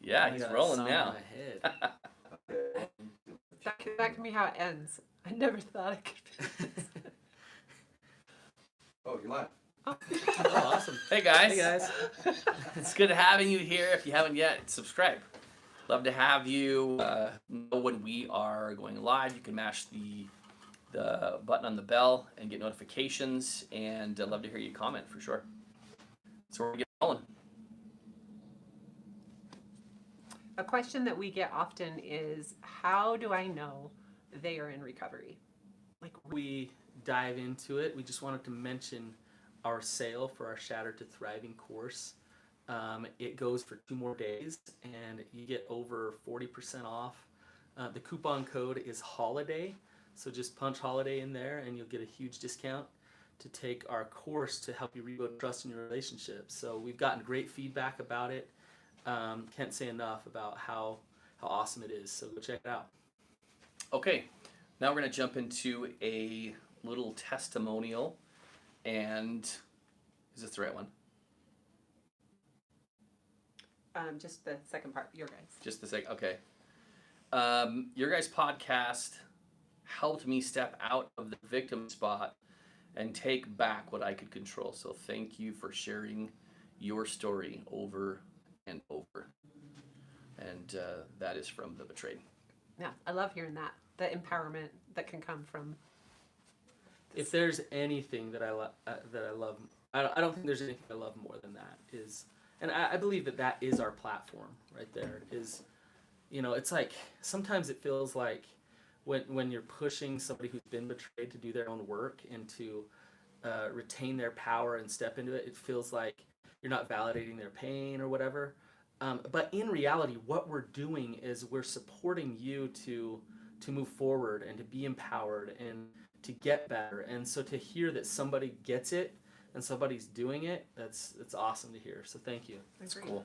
Yeah, he's rolling now. That can be how it ends. I never thought it could be. Oh, you're live. Oh. Oh, awesome. Hey guys. It's good having you here. If you haven't yet, subscribe. Love to have you know when we are going live. You can mash the button on the bell and get notifications, and I'd love to hear you comment for sure. So we're going to get rolling. A question that we get often is, how do I know they are in recovery? We dive into it, we just wanted to mention our sale for our Shattered to Thriving course. It goes for 2 more days, and you get over 40% off. The coupon code is HOLIDAY, so just punch HOLIDAY in there, and you'll get a huge discount to take our course to help you rebuild trust in your relationships. So we've gotten great feedback about it. Can't say enough about how awesome it is, so go check it out. Okay, now we're going to jump into a little testimonial, and is this the right one? Just the second part, your guys. Just the second, okay. Your guys' podcast helped me step out of the victim spot and take back what I could control. So thank you for sharing your story over and over. And that is from The Betrayed. Yeah, I love hearing that. The empowerment that can come from. If there's anything that I love, I don't think there's anything I love more than that is, and I believe that is our platform right there. Is, it's like sometimes it feels like when you're pushing somebody who's been betrayed to do their own work and to retain their power and step into it, it feels like you're not validating their pain or whatever. But in reality, what we're doing is we're supporting you to move forward and to be empowered and to get better. And so to hear that somebody gets it and somebody's doing it, that's awesome to hear. So thank you. That's cool.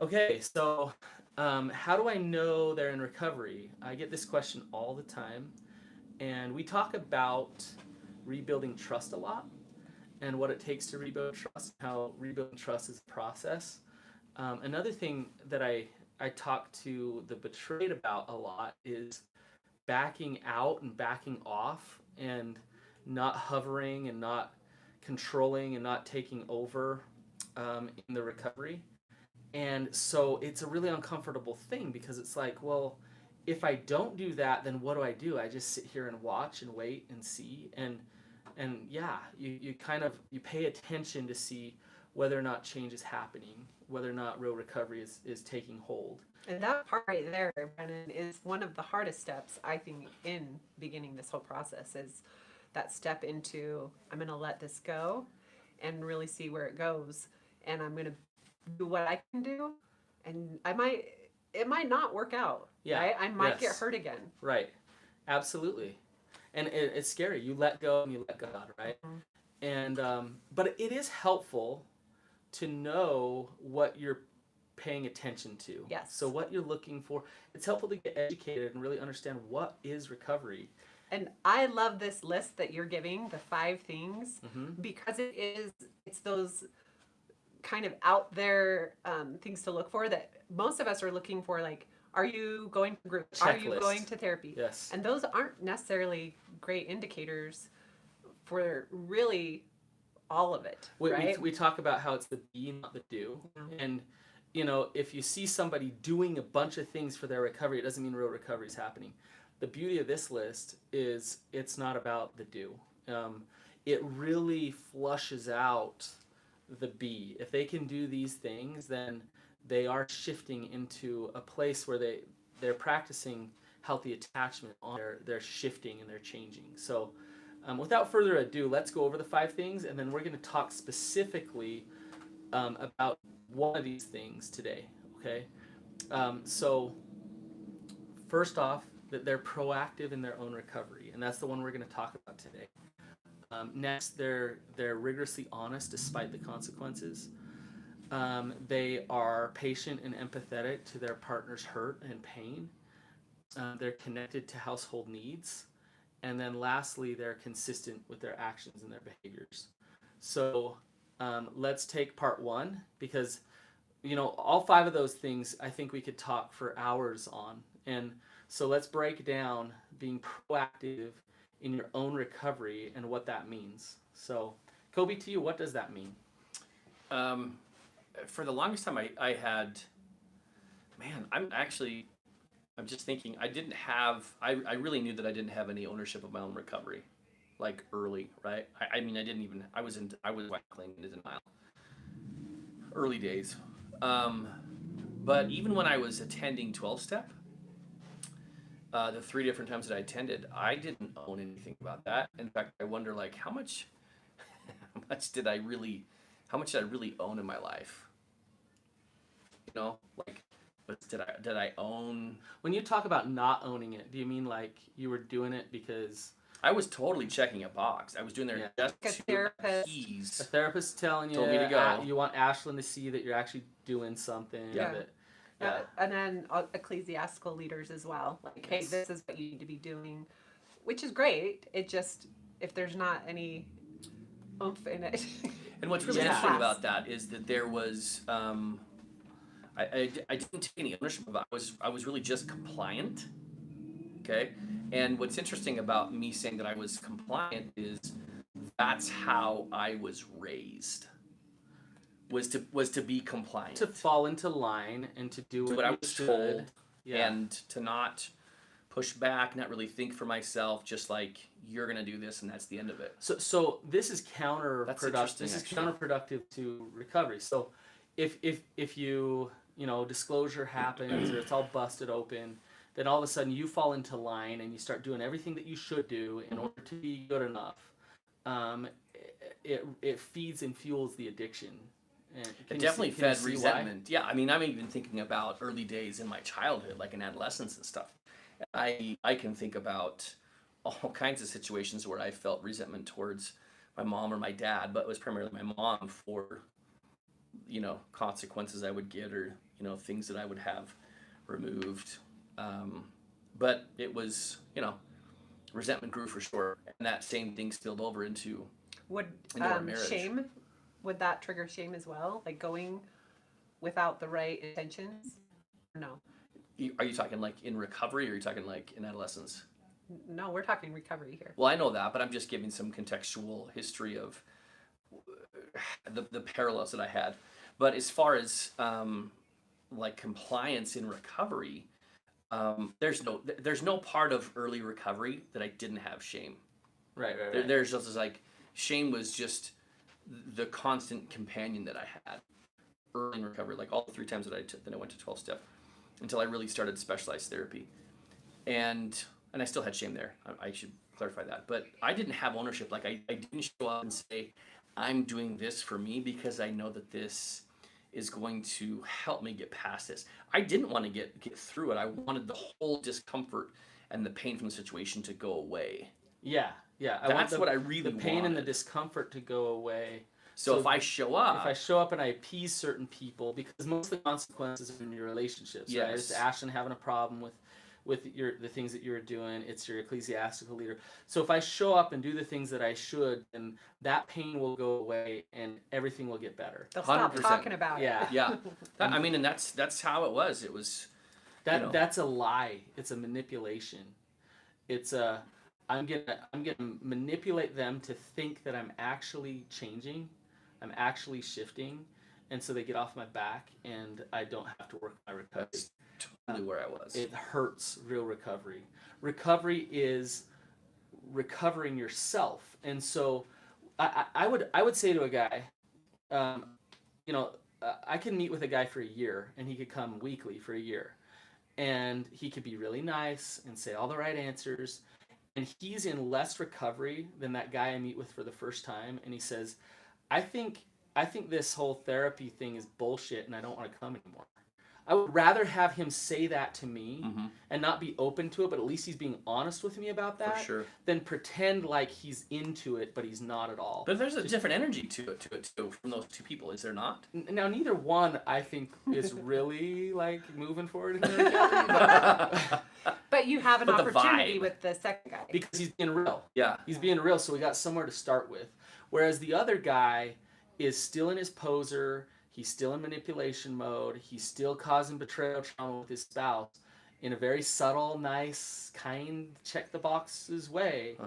Okay, so how do I know they're in recovery? I get this question all the time, and we talk about rebuilding trust a lot and what it takes to rebuild trust, how rebuilding trust is a process. Another thing that I talk to the betrayed about a lot is backing out and backing off and not hovering and not controlling and not taking over in the recovery. And so it's a really uncomfortable thing because it's like, well, if I don't do that, then what do? I just sit here and watch and wait and see. And yeah, you pay attention to see whether or not change is happening, whether or not real recovery is taking hold. And that part right there, Brannon, is one of the hardest steps, I think, in beginning this whole process is that step into, I'm going to let this go and really see where it goes. And I'm going to do what I can do. And it might not work out. Yeah. Right? I might get hurt again. Right. Absolutely. And it's scary. You let go and you let God, right? Mm-hmm. And but it is helpful to know what you're paying attention to. Yes. So what you're looking for. It's helpful to get educated and really understand what is recovery. And I love this list that you're giving, the 5 things, because it's those kind of out there things to look for that most of us are looking for, like, are you going to group? Are you going to therapy? Yes. And those aren't necessarily great indicators for really all of it, right? We talk about how it's the be, not the do. Yeah. And, if you see somebody doing a bunch of things for their recovery, it doesn't mean real recovery is happening. The beauty of this list is it's not about the do. It really flushes out the be. If they can do these things, then they are shifting into a place where they're practicing healthy attachment. They're shifting and they're changing. So without further ado, let's go over the 5 things, and then we're going to talk specifically about one of these things today, okay? So first off, that they're proactive in their own recovery, and that's the one we're going to talk about today. Next, they're rigorously honest despite the consequences. They are patient and empathetic to their partner's hurt and pain. They're connected to household needs. And then lastly, they're consistent with their actions and their behaviors. So let's take part 1, because all 5 of those things, I think we could talk for hours on. And so let's break down being proactive in your own recovery and what that means. So, Coby, to you, what does that mean? For the longest time, I had, man, I'm just thinking, I really knew that I didn't have any ownership of my own recovery, like early, right? I mean, I was wackling into denial. Early days. But even when I was attending 12-step, the 3 different times that I attended, I didn't own anything about that. In fact, I wonder, like, how much did I really own in my life? Like, did I own? When you talk about not owning it, do you mean like you were doing it because I was totally checking a box. I was doing there just Like a to therapist. appease. a therapist telling you Told me to go. You want Ashlynn to see that you're actually doing something? Yeah. And then ecclesiastical leaders as well. Like, hey, this is what you need to be doing, which is great. It just, if there's not any oomph in it. And what's really Yeah. interesting about that is that there was, I didn't take any ownership of it. I was really just compliant. Okay. And what's interesting about me saying that I was compliant is that's how I was raised. Was to be compliant. To fall into line and to do what what I you was should. told, Yeah. and to not push back, not really think for myself, just like you're gonna do this and that's the end of it. So this is That's counterproductive. interesting, This is actually. counterproductive to recovery. So if you disclosure happens or it's all busted open, then all of a sudden you fall into line and you start doing everything that you should do in order to be good enough. It feeds and fuels the addiction. And It definitely fed see why? resentment. Yeah, I mean, I'm even thinking about early days in my childhood, like in adolescence and stuff. I can think about all kinds of situations where I felt resentment towards my mom or my dad, but it was primarily my mom for, consequences I would get or, things that I would have removed. But it was, resentment grew for sure. And that same thing spilled over into Would our marriage. shame, would that trigger shame as well? Like going without the right intentions? No. Are you talking like in recovery or are you talking like in adolescence? No, we're talking recovery here. Well, I know that, but I'm just giving some contextual history of the parallels that I had. But as far as like compliance in recovery, there's no part of early recovery that I didn't have shame. Right. There's just this, like, shame was just the constant companion that I had early in recovery, like all the 3 times that I went to 12-step, until I really started specialized therapy, and I still had shame there. I should clarify that, but I didn't have ownership. Like I didn't show up and say, I'm doing this for me because I know that this is going to help me get past this. I didn't want to get through it. I wanted the whole discomfort and the pain from the situation to go away. Yeah. That's what I really the pain and the wanted. discomfort to go away. So if I show up, If I show up and I appease certain people, because most of the consequences are in your relationships, right? Yes. It's Ashlynn having a problem with the things that you're doing. It's your ecclesiastical leader. So if I show up and do the things that I should, then that pain will go away and everything will get better. They'll stop 100%. talking about Yeah. it. yeah, I mean, and that's how it was. It was That's a lie. It's a manipulation. It's a I'm gonna manipulate them to think that I'm actually changing, I'm actually shifting, and so they get off my back and I don't have to work my recovery. That's totally where I was. It hurts real recovery. Recovery is recovering yourself, and so I would say to a guy, I can meet with a guy for a year, and he could come weekly for a year, and he could be really nice and say all the right answers, and he's in less recovery than that guy I meet with for the first time, and he says, I think this whole therapy thing is bullshit, and I don't want to come anymore. I would rather have him say that to me and not be open to it, but at least he's being honest with me about that, For sure. than pretend like he's into it, but he's not at all. But there's a different energy to it too from those 2 people, is there not? Now, neither one, I think, is really like moving forward in their recovery, But you have an But the opportunity vibe. with the second guy. because he's being real. Yeah. He's being real, so we got somewhere to start with. Whereas the other guy is still in his poser. He's still in manipulation mode. He's still causing betrayal trauma with his spouse in a very subtle, nice, kind, check the boxes way,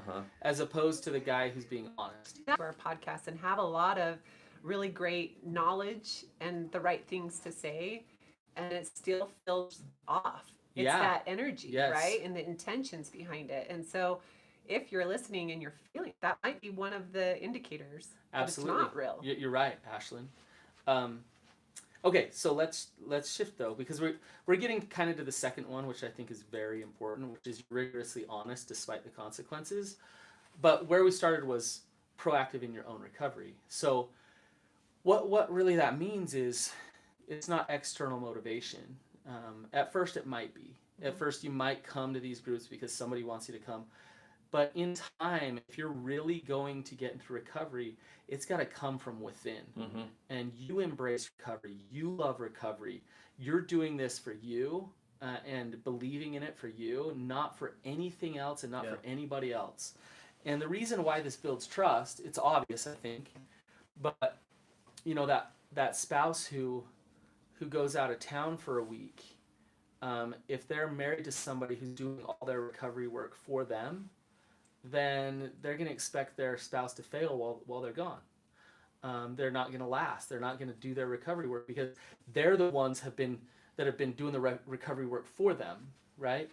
as opposed to the guy who's being honest. Our podcast and have a lot of really great knowledge and the right things to say, and it still feels off. It's that energy, right? And the intentions behind it. And so if you're listening and you're feeling that might be one of the indicators that it's not real. You're right, Ashlynn. Okay, so let's shift though, because we're getting kind of to the second one, which I think is very important, which is rigorously honest despite the consequences. But where we started was proactive in your own recovery. So what really that means is it's not external motivation. At first it might be. At first you might come to these groups because somebody wants you to come. But in time, if you're really going to get into recovery, it's got to come from within. And you embrace recovery. You love recovery. You're doing this for you and believing in it for you, not for anything else and not for anybody else. And the reason why this builds trust, it's obvious, I think. But, you know, that spouse who goes out of town for a week, if they're married to somebody who's doing all their recovery work for them, then they're going to expect their spouse to fail while they're gone. They're not going to last. They're not going to do their recovery work because they're the ones that have been doing the recovery work for them, right?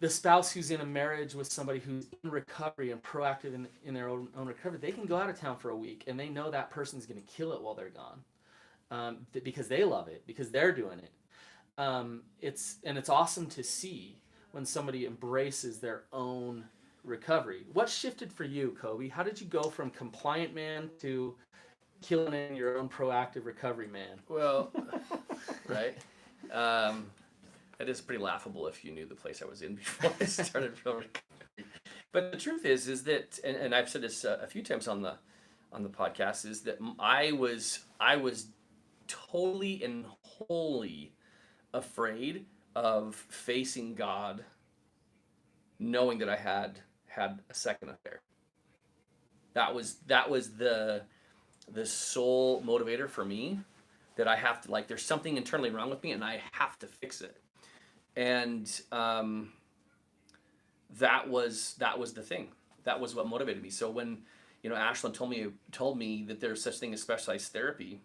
The spouse who's in a marriage with somebody who's in recovery and proactive in their own recovery, they can go out of town for a week and they know that person's going to kill it while they're gone because they love it, because they're doing it. It's awesome to see when somebody embraces their own recovery. What shifted for you, Coby? How did you go from compliant man to killing in your own proactive recovery man? Well, right. It is pretty laughable if you knew the place I was in before I started real recovery. But the truth is that, and I've said this a few times on the podcast, is that I was totally and wholly afraid of facing God, knowing that I had a second affair. That was the sole motivator for me, that I have to, like, there's something internally wrong with me and I have to fix it. And that was the thing. That was what motivated me. So when, Ashlynn told me that there's such thing as specialized therapy,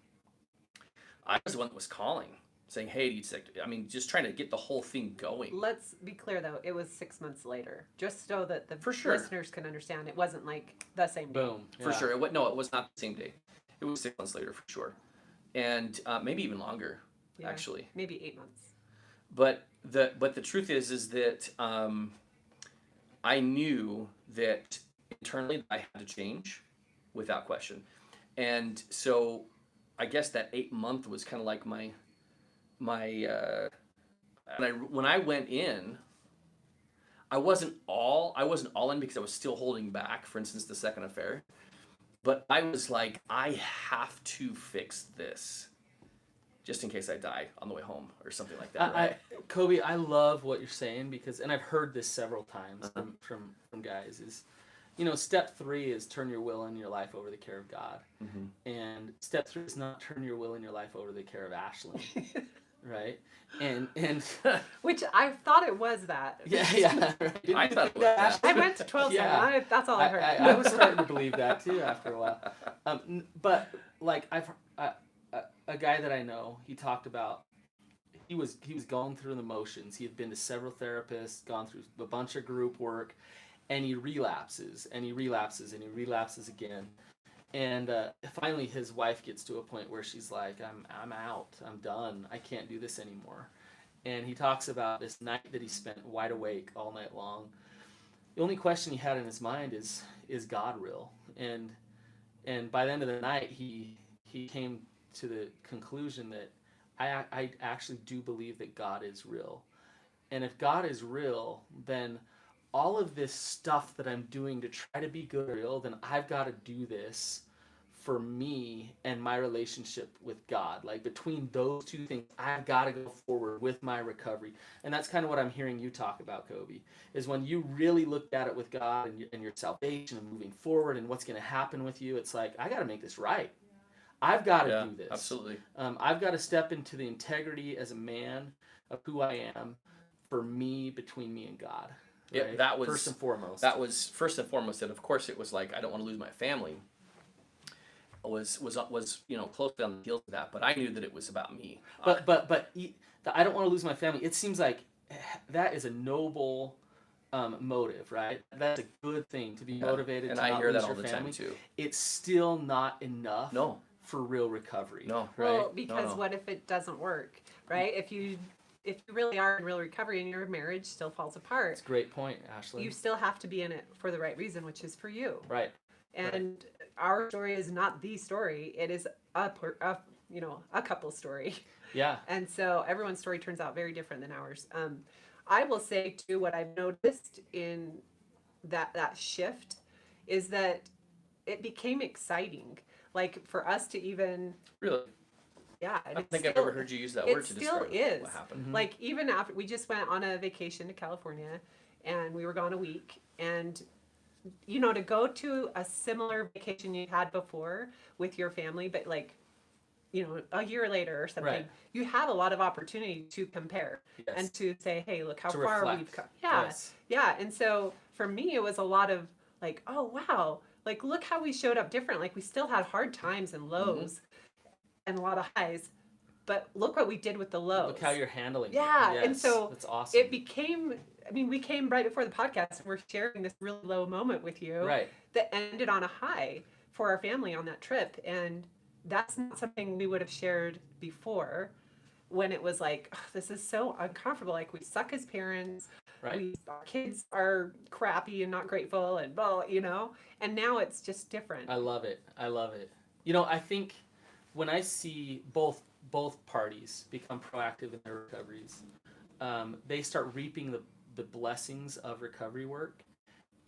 I was the one that was calling, saying, hey, just trying to get the whole thing going. Let's be clear, though. It was 6 months later, just so that the For sure. listeners can understand. It wasn't like the same day. Boom. For sure. It was not the same day. It was 6 months later, for sure. And maybe even longer, actually. Maybe 8 months. But the truth is that I knew that internally I had to change, without question. And so I guess that 8 month was kind of like my when I went in, I wasn't all in because I was still holding back, for instance, the second affair. But I was like, I have to fix this, just in case I die on the way home or something like that. Right? Coby, I love what you're saying because, and I've heard this several times from guys, is, step 3 is turn your will and your life over the care of God. And step 3 is not turn your will and your life over the care of Ashlynn. Right? And which I thought it was that. Yeah. Right. I thought it was that. I went to 12 that's all I heard. I was starting to believe that too after a while. But like I've a guy that I know, he talked about he was going through the motions. He had been to several therapists, gone through a bunch of group work, and he relapses and he relapses and he relapses again. And finally, his wife gets to a point where she's like, I'm out. I'm done. I can't do this anymore. And he talks about this night that he spent wide awake all night long. The only question he had in his mind is God real? And by the end of the night, he came to the conclusion that I actually do believe that God is real. And if God is real, then all of this stuff that I'm doing to try to be good or real, then I've got to do this for me and my relationship with God. Like between those two things, I've got to go forward with my recovery. And that's kind of what I'm hearing you talk about, Coby, is when you really looked at it with God and your salvation and moving forward and what's going to happen with you, it's like, I got to make this right. I've got to do this. Absolutely. I've got to step into the integrity as a man of who I am for me, between me and God. Right? Yeah, that was first and foremost. That was first and foremost. And of course, it was like, I don't want to lose my family. Was closely on the heels of that, but I knew that it was about me. But I don't want to lose my family. It seems like that is a noble motive, right? That's a good thing to be motivated. And to I not hear lose that all your the family. time too. It's still not enough. No. For real recovery. No. Well, Right? because what if it doesn't work, right? If you really are in real recovery and your marriage still falls apart, That's a great point, Ashlynn. you still have to be in it for the right reason, which is for you. Right. And our story is not the story; it is a couple story. Yeah. And so everyone's story turns out very different than ours. I will say too, what I've noticed in that shift is that it became exciting. Like for us to even Really? Yeah, I don't think I've ever heard you use that word to describe what happened. Mm-hmm. Like even after we just went on a vacation to California, and we were gone a week, and to go to a similar vacation you had before with your family, but like a year later or something, Right. you have a lot of opportunity to compare Yes. and to say, hey, look how To far reflect. we've come. Yeah, Yes. yeah. And so for me, it was a lot of like, oh wow, like look how we showed up different. Like we still had hard times and lows, and a lot of highs, but look what we did with the lows. Look how you're handling it. Yeah, Yes. and so that's awesome. it became. I mean, we came right before the podcast. We're sharing this really low moment with you, Right. that ended on a high for our family on that trip, and that's not something we would have shared before, when it was like, oh, this is so uncomfortable. Like we suck as parents. Right. Our kids are crappy and not grateful, and blah, And now it's just different. I love it. I think when I see both parties become proactive in their recoveries, they start reaping the blessings of recovery work,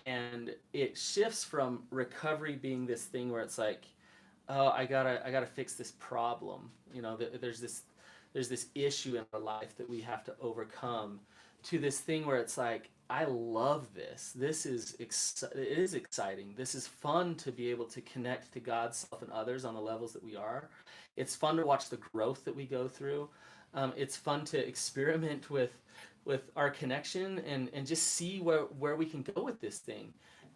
and it shifts from recovery being this thing where it's like, oh, I gotta fix this problem. There's this issue in our life that we have to overcome, to this thing where it's like, I love this. It is exciting. This is fun to be able to connect to God, self, and others on the levels that we are. It's fun to watch the growth that we go through. It's fun to experiment with our connection and just see where we can go with this thing.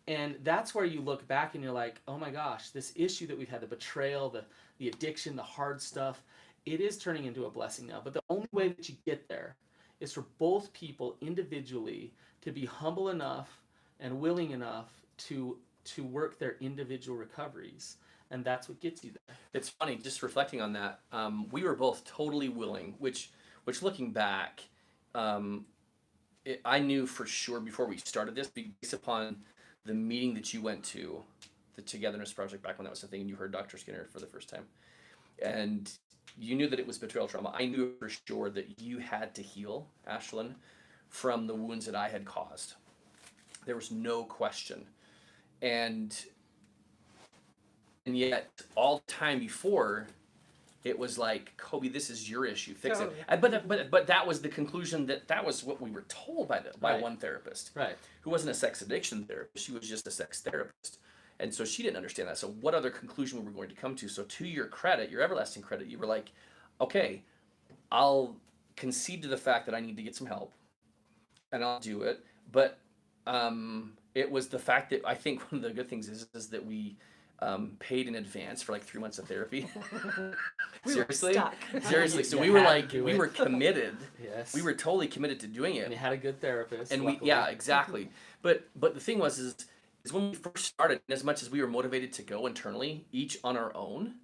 And that's where you look back and you're like, oh my gosh, this issue that we've had, the betrayal, the addiction, the hard stuff, it is turning into a blessing now. But the only way that you get there is for both people individually to be humble enough and willing enough to work their individual recoveries. And that's what gets you there. It's funny, just reflecting on that. We were both totally willing, which looking back, I knew for sure before we started this, based upon the meeting that you went to, the Togetherness Project, back when that was a thing, and you heard Dr. Skinner for the first time, and you knew that it was betrayal trauma. I knew for sure that you had to heal, Ashlynn, from the wounds that I had caused. There was no question. And yet, all the time before, it was like, Coby, this is your issue. Fix it. But that was the conclusion, that was what we were told by Right. one therapist, Right. who wasn't a sex addiction therapist. She was just a sex therapist. And so she didn't understand that. So what other conclusion were we going to come to? So to your credit, your everlasting credit, you were like, okay, I'll concede to the fact that I need to get some help, and I'll do it. But it was the fact that I think one of the good things is that we paid in advance for like 3 months of therapy. Seriously? Seriously. So we were like, we were committed. Yes. We were totally committed to doing it. And you had a good therapist. And luckily. exactly. But the thing is when we first started, as much as we were motivated to go internally, each on our own,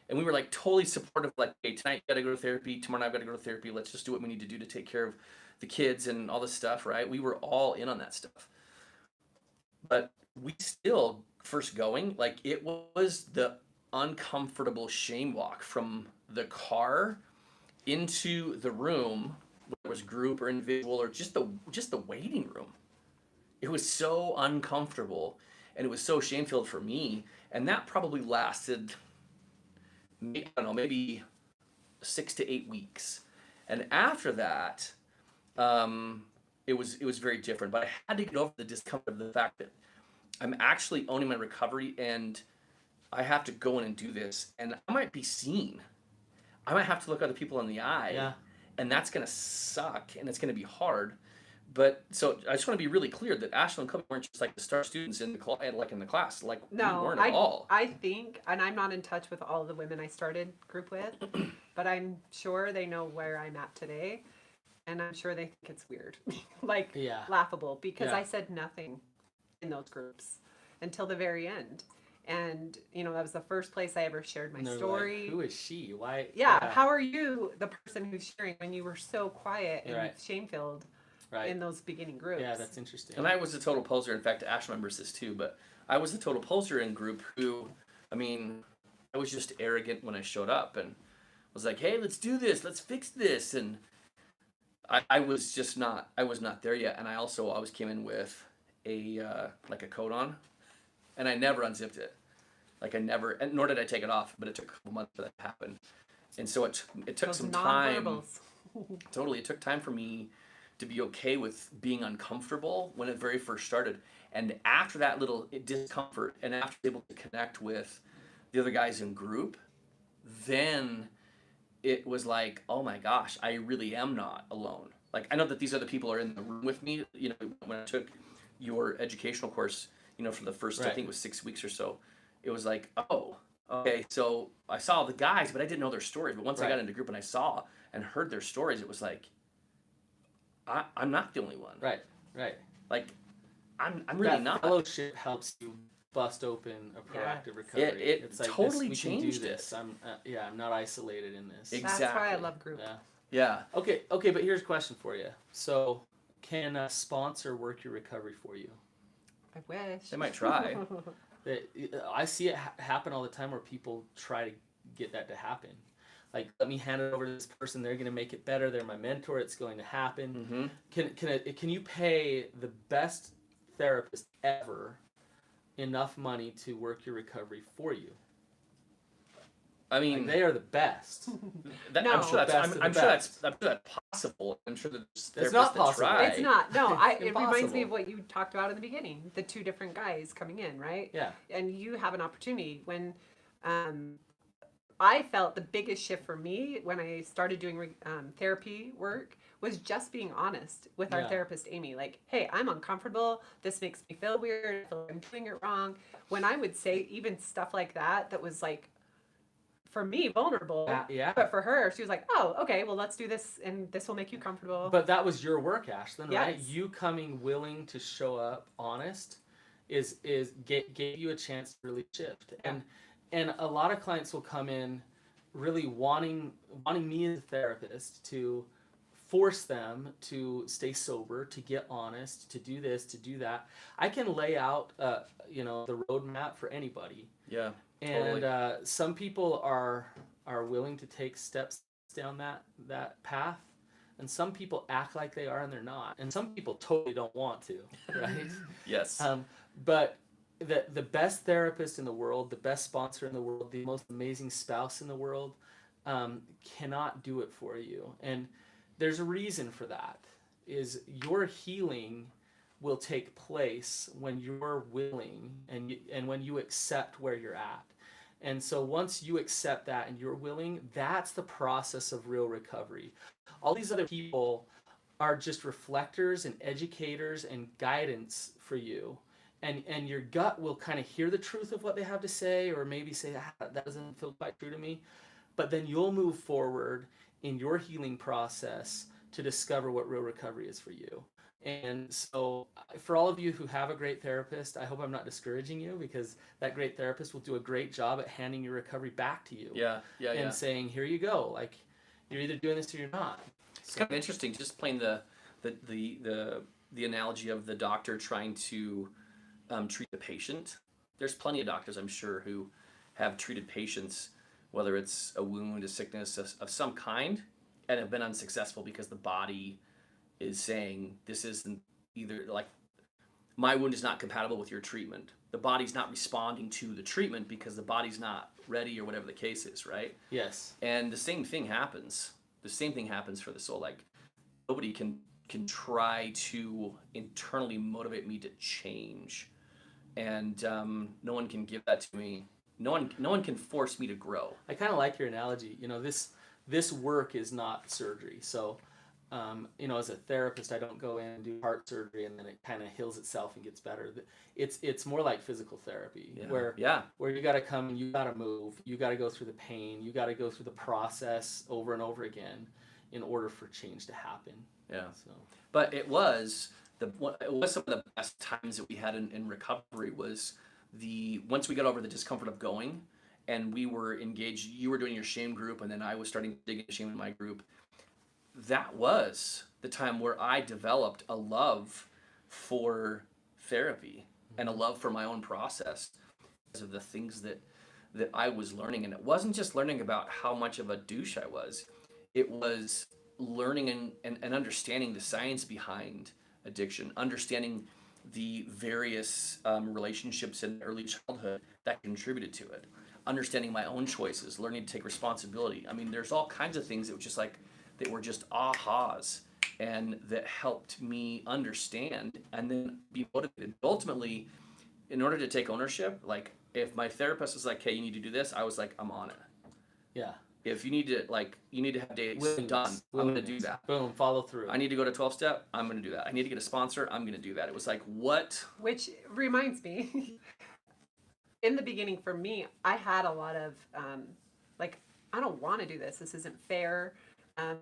and we were like totally supportive, like, hey, tonight you gotta go to therapy, tomorrow night I've gotta go to therapy, let's just do what we need to do to take care of the kids and all this stuff, right? We were all in on that stuff. But we still, first going, like, it was the uncomfortable shame walk from the car into the room, whether it was group or individual or just the waiting room. It was so uncomfortable, and it was so shame-filled for me, and that probably lasted, I don't know, maybe 6 to 8 weeks. And after that, it was very different. But I had to get over the discomfort of the fact that I'm actually owning my recovery and I have to go in and do this, and I might be seen. I might have to look other people in the eye, Yeah. and that's gonna suck, and it's gonna be hard. But so I just want to be really clear that Ashlynn and Coby weren't just like the star students in the class, like we No, weren't at all. I think, and I'm not in touch with all of the women I started group with, but I'm sure they know where I'm at today, and I'm sure they think it's weird, like Yeah. laughable, because Yeah. I said nothing in those groups until the very end. And that was the first place I ever shared my And they're story. like, who is she? Why? Yeah, how are you the person who's sharing when you were so quiet and Right. shame-filled Right. in those beginning groups? Yeah, that's interesting. And I was a total poser. In fact, Ash remembers this too. But I was the total poser in group who, I mean, I was just arrogant when I showed up and was like, "Hey, let's do this. Let's fix this." And I was just not. I was not there yet. And I also always came in with a like a coat on, and I never unzipped it. Like I never, and nor did I take it off. But it took a couple months for that to happen. And so it took Those some time. nonverbals. Totally, it took time for me to be okay with being uncomfortable when it very first started. And after that little discomfort, and after able to connect with the other guys in group, then it was like, oh my gosh, I really am not alone. Like I know that these other people are in the room with me. When I took your educational course, for the first I Right. think it was 6 weeks or so, it was like, oh, okay. So I saw the guys, but I didn't know their stories. But once I Right. got into group and I saw and heard their stories, it was like, I'm not the only one. Right. Right. Like, I'm really that not. Fellowship helps you bust open a proactive recovery. It it's like totally we can do changed this. it. I'm not isolated in this. Exactly. That's why I love group. Yeah. Yeah. Okay, but here's a question for you. So, can a sponsor work your recovery for you? I wish. They might try. I see it happen all the time where people try to get that to happen. Like, let me hand it over to this person. They're going to make it better. They're my mentor. It's going to happen. Mm-hmm. Can you pay the best therapist ever enough money to work your recovery for you? I mean, Like, they are the best. No. I'm sure Best of the I'm sure best. that's possible. I'm sure that there's It's therapists not that possible. try. It's not. No, it reminds me Impossible. of what you talked about in the beginning. The two different guys coming in, right? Yeah. And you have an opportunity when I felt the biggest shift for me when I started doing therapy work was just being honest with our Yeah. therapist, Amy. Like, hey, I'm uncomfortable. This makes me feel weird. I feel like I'm doing it wrong. When I would say even stuff like that was like, for me, vulnerable. Yeah. But for her, she was like, oh, okay, well, let's do this and this will make you comfortable. But that was your work, Ashlynn, right? Yes. You coming willing to show up honest gave you a chance to really shift. Yeah. And a lot of clients will come in really wanting me as a therapist to force them to stay sober, to get honest, to do this, to do that. I can lay out the roadmap for anybody. Yeah. And Totally. some people are willing to take steps down that path, and some people act like they are and they're not, and some people totally don't want to, right? Yes. But the best therapist in the world, the best sponsor in the world, the most amazing spouse in the world, cannot do it for you. And there's a reason for that. Is your healing will take place when you're willing and when you accept where you're at. And so once you accept that and you're willing, that's the process of real recovery. All these other people are just reflectors and educators and guidance for you. And your gut will kind of hear the truth of what they have to say, or maybe say, that doesn't feel quite true to me. But then you'll move forward in your healing process to discover what real recovery is for you. And so for all of you who have a great therapist, I hope I'm not discouraging you, because that great therapist will do a great job at handing your recovery back to you. Yeah. And saying, here you go. Like, you're either doing this or you're not. It's kind of interesting, just playing the analogy of the doctor trying to treat the patient. There's plenty of doctors, I'm sure, who have treated patients, whether it's a wound, a sickness of some kind, and have been unsuccessful because the body is saying, this isn't either, like, my wound is not compatible with your treatment. The body's not responding to the treatment because the body's not ready, or whatever the case is, right? Yes. And the same thing happens. The same thing happens for the soul. Like, nobody can try to internally motivate me to change. And no one can give that to me No one can force me to grow. I kind of like your analogy. You know, this work is not surgery. So, you know, as a therapist, I don't go in and do heart surgery and then it kind of heals itself and gets better. It's more like physical therapy, where you got to come and you got to move, you got to go through the pain, you got to go through the process over and over again in order for change to happen. Yeah. So, but it was some of the best times that we had in recovery was once we got over the discomfort of going, and we were engaged. You were doing your shame group, and then I was starting to dig into shame in my group. That was the time where I developed a love for therapy and a love for my own process because of the things that I was learning. And it wasn't just learning about how much of a douche I was. It was learning and understanding the science behind addiction, understanding the various relationships in early childhood that contributed to it, understanding my own choices, learning to take responsibility. I mean, there's all kinds of things that were just ahas, and that helped me understand and then be motivated. Ultimately, in order to take ownership, like if my therapist was like, "Hey, you need to do this," I was like, "I'm on it." yeah. If you need to have dates done, I'm going to do that. Boom, follow through. I need to go to 12-step, I'm going to do that. I need to get a sponsor, I'm going to do that. It was like, what? Which reminds me, in the beginning for me, I had a lot of, like, I don't want to do this. This isn't fair.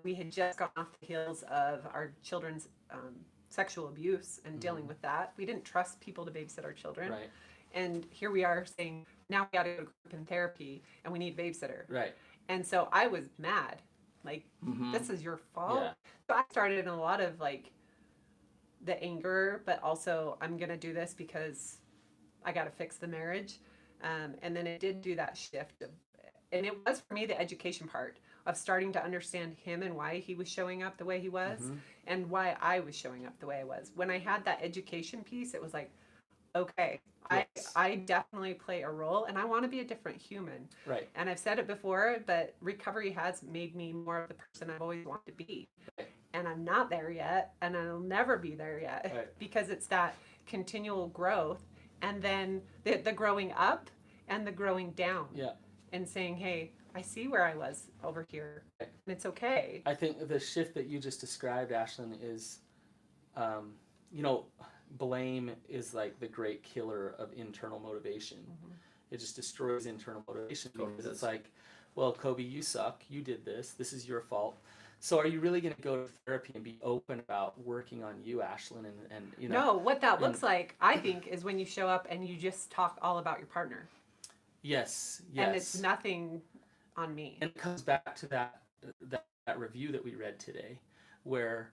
We had just gone off the heels of our children's sexual abuse and dealing with that. We didn't trust people to babysit our children. Right. And here we are saying, now we got to go to group in therapy and we need a babysitter. Right. And so I was mad. Like, this is your fault. Yeah. So I started in a lot of like the anger, but also I'm going to do this because I got to fix the marriage. And then it did do that shift. And it was for me the education part of starting to understand him and why he was showing up the way he was and why I was showing up the way I was. When I had that education piece, it was like, okay, yes. I definitely play a role and I want to be a different human. Right. And I've said it before, but recovery has made me more of the person I've always wanted to be. Right. And I'm not there yet, and I'll never be there yet because it's that continual growth and then the growing up and the growing down. Yeah. And saying, hey, I see where I was over here and it's okay. I think the shift that you just described, Ashlynn, is, you know, blame is like the great killer of internal motivation. It just destroys internal motivation because it's like, well, Coby, you suck. You did this. This is your fault. So are you really going to go to therapy and be open about working on you, Ashlynn? And you know, no, what that looks like, I think, is when you show up and you just talk all about your partner. Yes. And it's nothing on me. And it comes back to that review that we read today, where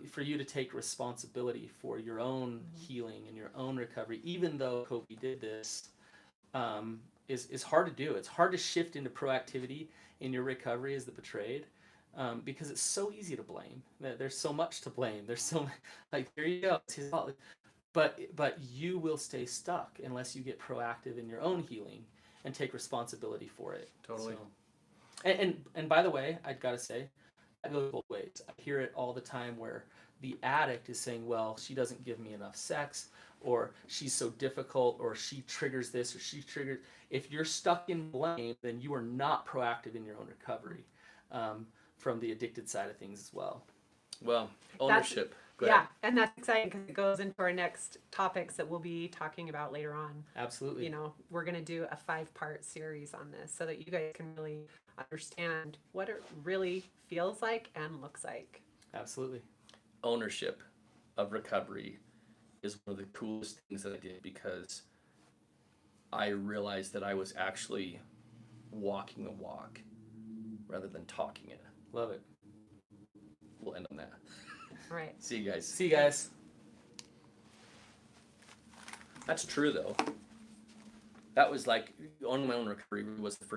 for you to take responsibility for your own healing and your own recovery, even though Coby did this, is hard to do. It's hard to shift into proactivity in your recovery as the betrayed, because it's so easy to blame. There's so much to blame. There's so like, here you go, it's his fault. But you will stay stuck unless you get proactive in your own healing and take responsibility for it. Totally. So, and by the way, I've got to say, that goes both ways. I hear it all the time where the addict is saying, well, she doesn't give me enough sex, or she's so difficult, or she triggers this, or she triggers. If you're stuck in blame, then you are not proactive in your own recovery, from the addicted side of things as well. Well, ownership. Yeah, and that's exciting because it goes into our next topics that we'll be talking about later on. Absolutely. You know, we're going to do a 5-part series on this so that you guys can really understand what it really feels like and looks like. Absolutely. Ownership of recovery is one of the coolest things that I did, because I realized that I was actually walking the walk rather than talking it. Love it. We'll end on that. All right. See you guys. See you guys. That's true, though. That was like, owning my own recovery was the first